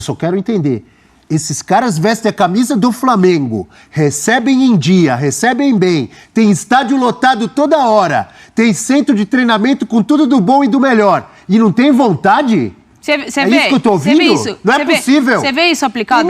Só quero entender. Esses caras vestem a camisa do Flamengo, recebem em dia, recebem bem, tem estádio lotado toda hora, tem centro de treinamento com tudo do bom e do melhor. E não tem vontade? Você é vê isso que eu tô ouvindo? Isso? Não é possível. Você vê isso aplicado?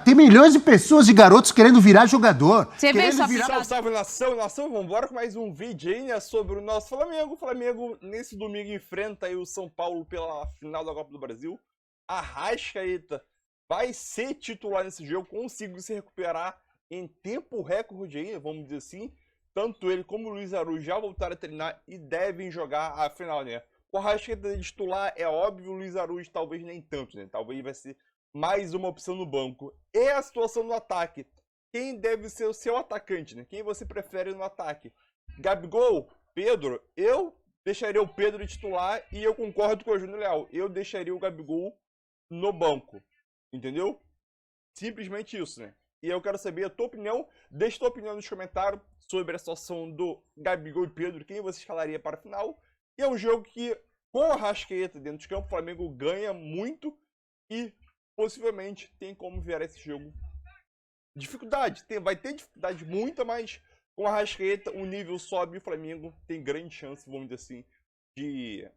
Tem milhões de pessoas, de garotos querendo virar jogador. Você vê isso aplicado? Salve, nação, vambora com mais um vídeo aí, né, sobre o nosso Flamengo. O Flamengo, nesse domingo, enfrenta aí o São Paulo pela final da Copa do Brasil. Arrascaeta vai ser titular nesse jogo, conseguiu se recuperar em tempo recorde aí, vamos dizer assim. Tanto ele como o Luiz Araújo já voltaram a treinar e devem jogar a final, né? O Arrascaeta de titular é óbvio, o Luiz Araújo talvez nem tanto, né? Talvez vai ser mais uma opção no banco. E a situação no ataque? Quem deve ser o seu atacante, né? Quem você prefere no ataque? Gabigol? Pedro? Eu deixaria o Pedro de titular e eu concordo com o Júnior Leal. Eu deixaria o Gabigol no banco. Entendeu? Simplesmente isso, né? E eu quero saber a tua opinião. Deixa tua opinião nos comentários sobre a situação do Gabigol e Pedro. Quem você escalaria para a final? E é um jogo que, com a Arrascaeta dentro de campo, o Flamengo ganha muito e possivelmente tem como virar esse jogo. Dificuldade, vai ter dificuldade muita, mas com a Arrascaeta o nível sobe e o Flamengo tem grande chance, vamos dizer assim, de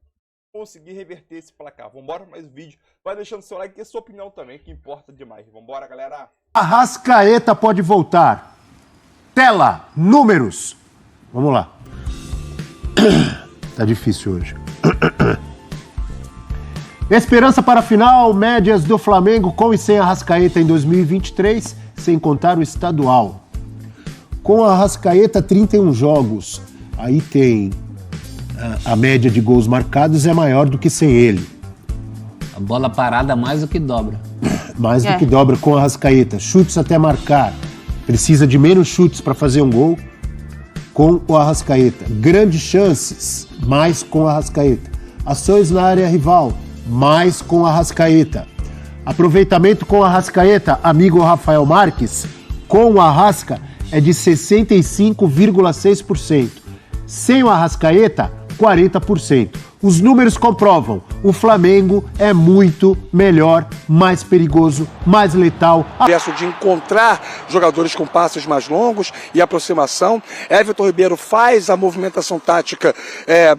conseguir reverter esse placar. Vambora mais um vídeo. Vai deixando seu like e a sua opinião também, que importa demais. Vambora, galera! Arrascaeta pode voltar. Tela, números. Vamos lá. Tá difícil hoje. Esperança para a final, médias do Flamengo com e sem Arrascaeta em 2023, sem contar o estadual. Com a Arrascaeta, 31 jogos. Aí tem a média de gols marcados é maior do que sem ele. A bola parada mais do que dobra. Mais do que dobra com a Arrascaeta. Chutes até marcar. Precisa de menos chutes para fazer um gol com o Arrascaeta. Grandes chances, mais com o Arrascaeta. Ações na área rival, mais com o Arrascaeta. Aproveitamento com o Arrascaeta, amigo Rafael Marques, com o Arrasca é de 65,6%. Sem o Arrascaeta, 40%. Os números comprovam, o Flamengo é muito melhor, mais perigoso, mais letal. Verso de encontrar jogadores com passes mais longos e aproximação. Everton Ribeiro faz a movimentação tática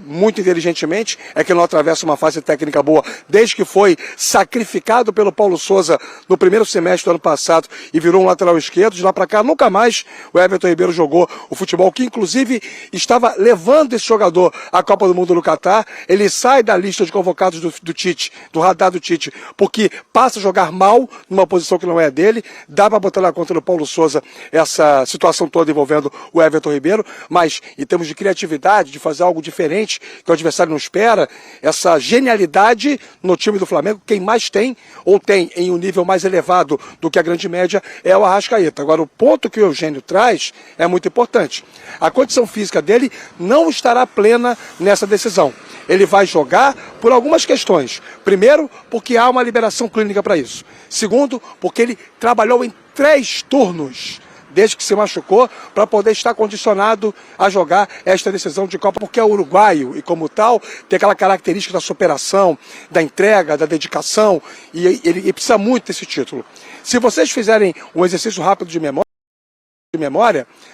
muito inteligentemente, é que não atravessa uma fase técnica boa desde que foi sacrificado pelo Paulo Souza no primeiro semestre do ano passado e virou um lateral esquerdo. De lá para cá, nunca mais o Everton Ribeiro jogou o futebol que inclusive estava levando esse jogador à Copa do Mundo no Catar. Ele sai da lista de convocados do Tite, do radar do Tite, porque passa a jogar mal numa posição que não é dele. Dá para botar na conta do Paulo Souza essa situação toda envolvendo o Everton Ribeiro, mas em termos de criatividade, de fazer algo diferente que o adversário não espera, essa genialidade no time do Flamengo, quem mais tem, ou tem em um nível mais elevado do que a grande média, é o Arrascaeta. Agora, o ponto que o Eugênio traz é muito importante. A condição física dele não estará plena nessa decisão. Ele vai jogar por algumas questões. Primeiro, porque há uma liberação clínica para isso. Segundo, porque ele trabalhou em 3 turnos, desde que se machucou, para poder estar condicionado a jogar esta decisão de Copa, porque é uruguaio e, como tal, tem aquela característica da superação, da entrega, da dedicação, e ele precisa muito desse título. Se vocês fizerem um exercício rápido de memória,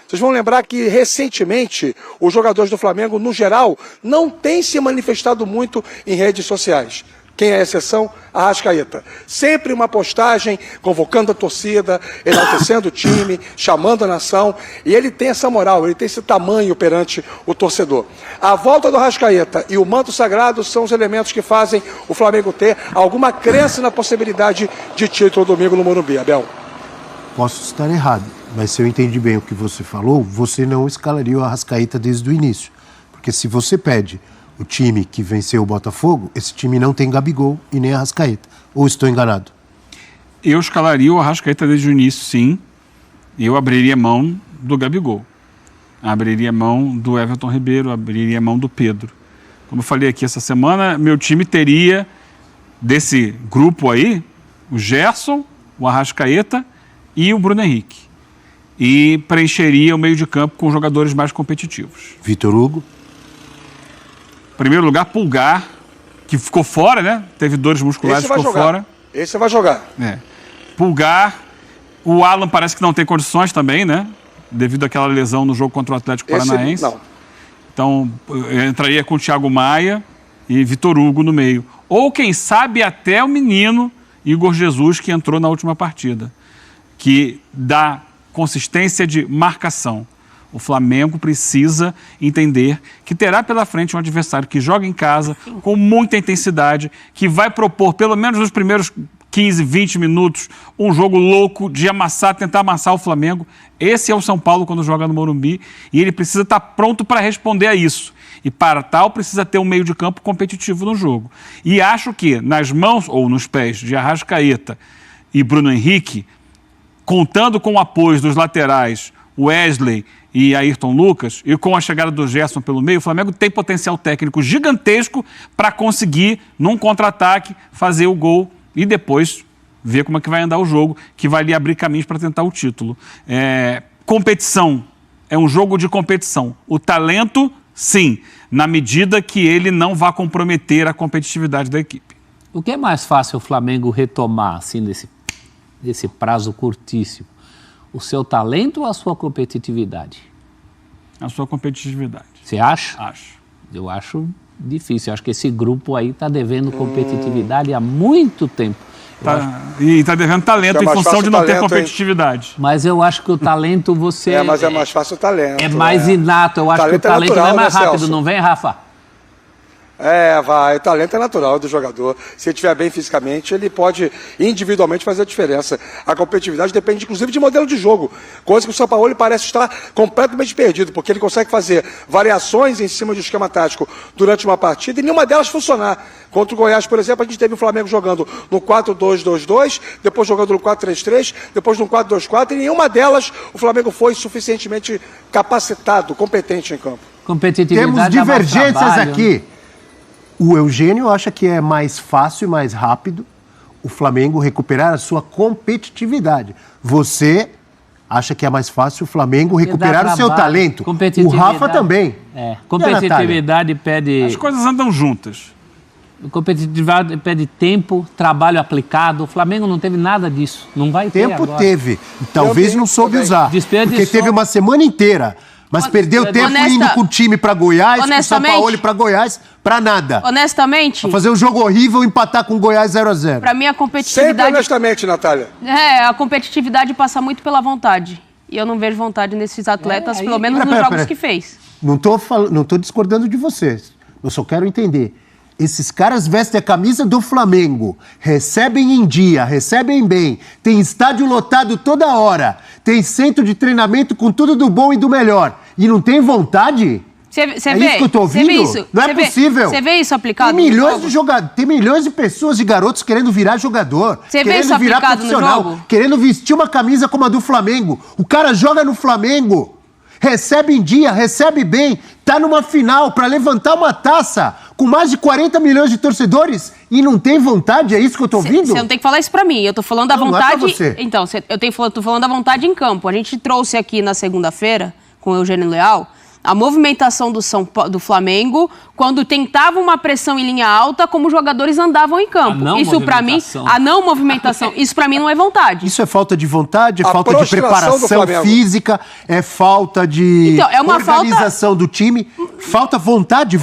vocês vão lembrar que recentemente os jogadores do Flamengo, no geral, não têm se manifestado muito em redes sociais. Quem é a exceção? Arrascaeta. Sempre uma postagem convocando a torcida, enaltecendo o time, chamando a nação, e ele tem essa moral, ele tem esse tamanho perante o torcedor. A volta do Arrascaeta e o manto sagrado são os elementos que fazem o Flamengo ter alguma crença na possibilidade de título domingo no Morumbi. Abel. Posso estar errado, mas se eu entendi bem o que você falou, você não escalaria o Arrascaeta desde o início. Porque se você pede o time que venceu o Botafogo, esse time não tem Gabigol e nem Arrascaeta. Ou estou enganado? Eu escalaria o Arrascaeta desde o início, sim. Eu abriria mão do Gabigol. Abriria mão do Everton Ribeiro, abriria mão do Pedro. Como eu falei aqui essa semana, meu time teria, desse grupo aí, o Gerson, o Arrascaeta e o Bruno Henrique. E preencheria o meio de campo com jogadores mais competitivos. Vitor Hugo. Em primeiro lugar, Pulgar, que ficou fora, né? Teve dores musculares, ficou fora. Esse vai jogar. Pulgar, o Alan parece que não tem condições também, né? Devido àquela lesão no jogo contra o Atlético Paranaense. Não. Então, eu entraria com o Thiago Maia e Vitor Hugo no meio. Ou, quem sabe, até o menino Igor Jesus, que entrou na última partida, que dá consistência de marcação. O Flamengo precisa entender que terá pela frente um adversário que joga em casa, com muita intensidade, que vai propor, pelo menos nos primeiros 15, 20 minutos, um jogo louco de tentar amassar o Flamengo. Esse é o São Paulo quando joga no Morumbi e ele precisa estar pronto para responder a isso. E para tal, precisa ter um meio de campo competitivo no jogo. E acho que nas mãos ou nos pés de Arrascaeta e Bruno Henrique, contando com o apoio dos laterais Wesley e Ayrton Lucas, e com a chegada do Gerson pelo meio, o Flamengo tem potencial técnico gigantesco para conseguir, num contra-ataque, fazer o gol e depois ver como é que vai andar o jogo, que vai lhe abrir caminhos para tentar o título. Competição, é um jogo de competição. O talento, sim, na medida que ele não vá comprometer a competitividade da equipe. O que é mais fácil o Flamengo retomar, assim, nesse prazo curtíssimo? O seu talento ou a sua competitividade? A sua competitividade. Você acha? Acho. Eu acho difícil. Eu acho que esse grupo aí está devendo competitividade há muito tempo. E está devendo talento em função de não ter competitividade. Mas eu acho que o talento você... mas é mais fácil o talento. É mais inato. Eu acho que o talento natural, não é mais rápido, Celso? Não vem, Rafa? Vai. O talento é natural do jogador. Se ele estiver bem fisicamente, ele pode individualmente fazer a diferença. A competitividade depende, inclusive, de modelo de jogo. Coisa que o Sampaoli parece estar completamente perdido, porque ele consegue fazer variações em cima de um esquema tático durante uma partida e nenhuma delas funcionar. Contra o Goiás, por exemplo, a gente teve o Flamengo jogando no 4-2-2-2, depois jogando no 4-3-3, depois no 4-2-4, e nenhuma delas o Flamengo foi suficientemente capacitado, competente em campo. Competitividade. Temos divergências aqui. O Eugênio acha que é mais fácil e mais rápido o Flamengo recuperar a sua competitividade. Você acha que é mais fácil o Flamengo recuperar o seu talento. O Rafa também. Competitividade pede... As coisas andam juntas. Competitividade pede tempo, trabalho aplicado. O Flamengo não teve nada disso. Não vai ter agora. Tempo teve. Talvez não soube usar. Desperdiçou. Porque teve uma semana inteira. Mas perdeu tempo indo com o time para Goiás, com o São Paulo para Goiás, para nada. Honestamente... Pra fazer um jogo horrível e empatar com o Goiás 0-0. Para mim, a competitividade... Sempre honestamente, Natália. A competitividade passa muito pela vontade. E eu não vejo vontade nesses atletas, pelo menos nos jogos que fez. Não tô discordando de vocês. Eu só quero entender. Esses caras vestem a camisa do Flamengo, recebem em dia, recebem bem, tem estádio lotado toda hora, tem centro de treinamento com tudo do bom e do melhor. E não tem vontade? Você vê isso que eu tô ouvindo? Isso, não é possível. Você vê isso aplicado Tem milhões de pessoas e garotos querendo virar jogador. Você vê isso virar aplicado profissional, no jogo? querendo vestir uma camisa como a do Flamengo. O cara joga no Flamengo, recebe em dia, recebe bem, tá numa final para levantar uma taça com mais de 40 milhões de torcedores e não tem vontade? É isso que eu tô ouvindo? Você não tem que falar isso pra mim. Eu tô falando da vontade... Não é pra você. Então, tô falando da vontade em campo. A gente trouxe aqui na segunda-feira, com o Eugênio Leal, a movimentação do Flamengo quando tentava uma pressão em linha alta, como os jogadores andavam em campo. Isso para mim, a não movimentação, isso para mim não é vontade. Isso é falta de vontade, é falta de preparação física, é falta de organização do time, falta vontade.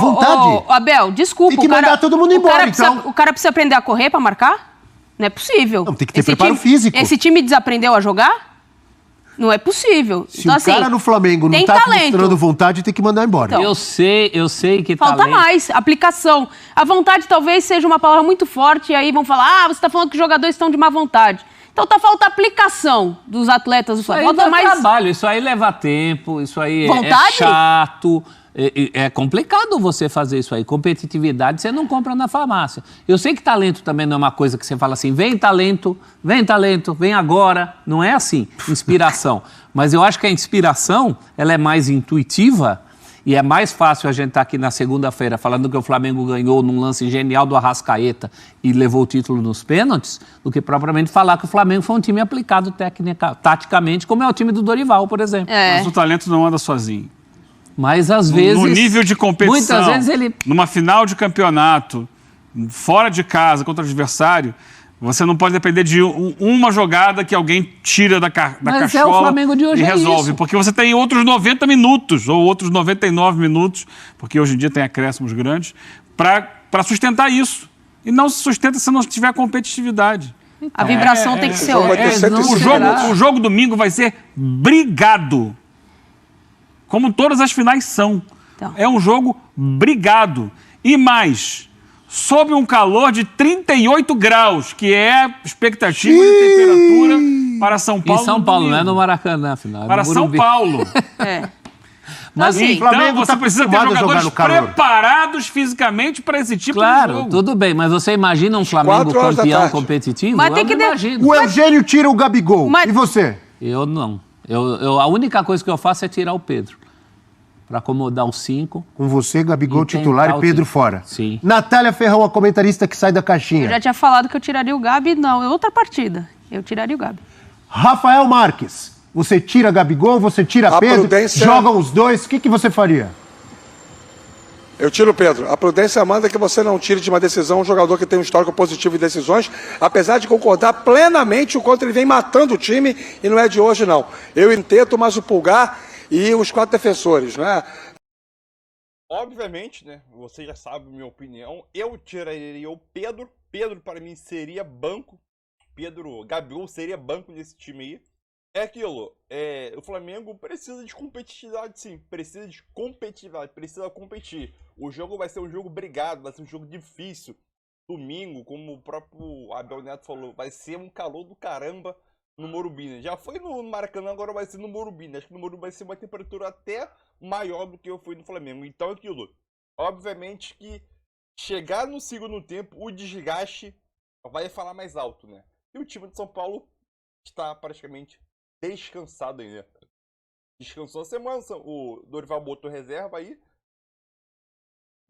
Abel, desculpa. Tem que mandar todo mundo embora, então. O cara precisa aprender a correr para marcar? Não é possível. Não, tem que ter preparo físico. Esse time desaprendeu a jogar? Não é possível. Se o cara no Flamengo não tá mostrando vontade, tem que mandar embora. Então, eu sei que falta mais, aplicação. A vontade talvez seja uma palavra muito forte, e aí vão falar, você tá falando que os jogadores estão de má vontade. Então falta aplicação dos atletas do Flamengo. Falta mais trabalho, isso aí leva tempo, isso aí é chato. É complicado você fazer isso aí. Competitividade você não compra na farmácia. Eu sei que talento também não é uma coisa que você fala assim, vem talento, vem agora. Não é assim, inspiração. Mas eu acho que a inspiração, ela é mais intuitiva e é mais fácil a gente estar aqui na segunda-feira falando que o Flamengo ganhou num lance genial do Arrascaeta e levou o título nos pênaltis, do que propriamente falar que o Flamengo foi um time aplicado taticamente, como é o time do Dorival, por exemplo. Mas o talento não anda sozinho. Mas às vezes... No nível de competição, muitas vezes ele... numa final de campeonato, fora de casa, contra o adversário, Você não pode depender de uma jogada que alguém tira da Mas cachola o Flamengo de hoje e resolve. isso. Porque você tem outros 90 minutos ou outros 99 minutos, porque hoje em dia tem acréscimos grandes, para sustentar isso. E não se sustenta se não tiver competitividade. A vibração tem que ser outra. O jogo domingo vai ser brigado. Como todas as finais são. Então. É um jogo brigado. E mais, sob um calor de 38 graus, que é a expectativa de temperatura para São Paulo. Em São Paulo, não é no Maracanã, afinal. Para São Paulo. Mas assim, então você precisa ter jogadores preparados fisicamente para esse tipo de jogo. Claro, tudo bem, mas você imagina um Flamengo campeão competitivo? Mas tem que imagino. O Eugênio tira o Gabigol. E você? Eu não. A única coisa que eu faço é tirar o Pedro. Para acomodar os 5. Com você, Gabigol titular e Pedro fora. Sim. Natália Ferrão, a comentarista que sai da caixinha. Eu já tinha falado que eu tiraria o Gabi, não. É outra partida. Eu tiraria o Gabi. Rafael Marques, você tira Gabigol, você tira Pedro, jogam os dois, o que você faria? Eu tiro o Pedro. A prudência manda que você não tire de uma decisão um jogador que tem um histórico positivo em decisões, apesar de concordar plenamente o quanto ele vem matando o time, e não é de hoje, não. Eu intento, mas o Pulgar e os 4 defensores, né? Obviamente, né? Você já sabe a minha opinião. Eu tiraria o Pedro. Pedro, para mim, seria banco. Gabigol seria banco nesse time aí. É aquilo. O Flamengo precisa de competitividade, sim. Precisa de competitividade. Precisa competir. O jogo vai ser um jogo brigado. Vai ser um jogo difícil. Domingo, como o próprio Abel Neto falou, vai ser um calor do caramba no Morumbi, né? Já foi no Maracanã, agora vai ser no Morumbi, né? Acho que no Morumbi vai ser uma temperatura até maior do que eu fui no Flamengo. Então, aquilo. Obviamente que chegar no segundo tempo, o desgaste vai falar mais alto, né? E o time de São Paulo está praticamente descansado aí, né? Descansou a semana, o Dorival botou reserva aí.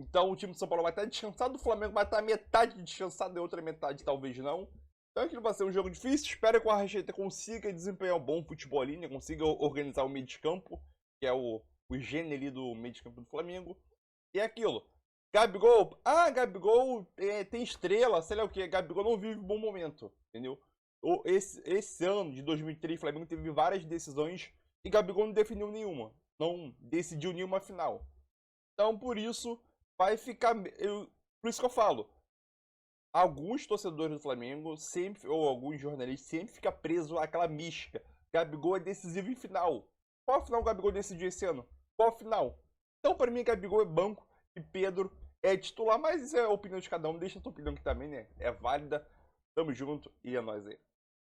Então o time de São Paulo vai estar descansado, o Flamengo vai estar metade descansado e outra metade talvez não. Então aquilo vai ser um jogo difícil, espero que o Arrascaeta consiga desempenhar um bom futebol ali, né? Consiga organizar o meio de campo, que é o gênio ali do meio de campo do Flamengo. E é aquilo, Gabigol, Gabigol tem estrela, sei lá o que, Gabigol não vive um bom momento, entendeu? Esse ano de 2003, o Flamengo teve várias decisões e Gabigol não definiu nenhuma, não decidiu nenhuma final. Então por isso vai ficar, por isso que eu falo, alguns torcedores do Flamengo sempre, ou alguns jornalistas sempre ficam presos àquela mística. Gabigol é decisivo em final. Qual final o Gabigol decidiu esse ano? Qual final? Então, para mim, Gabigol é banco e Pedro é titular, mas isso é a opinião de cada um. Deixa a tua opinião aqui também, né? É válida. Tamo junto e é nóis aí.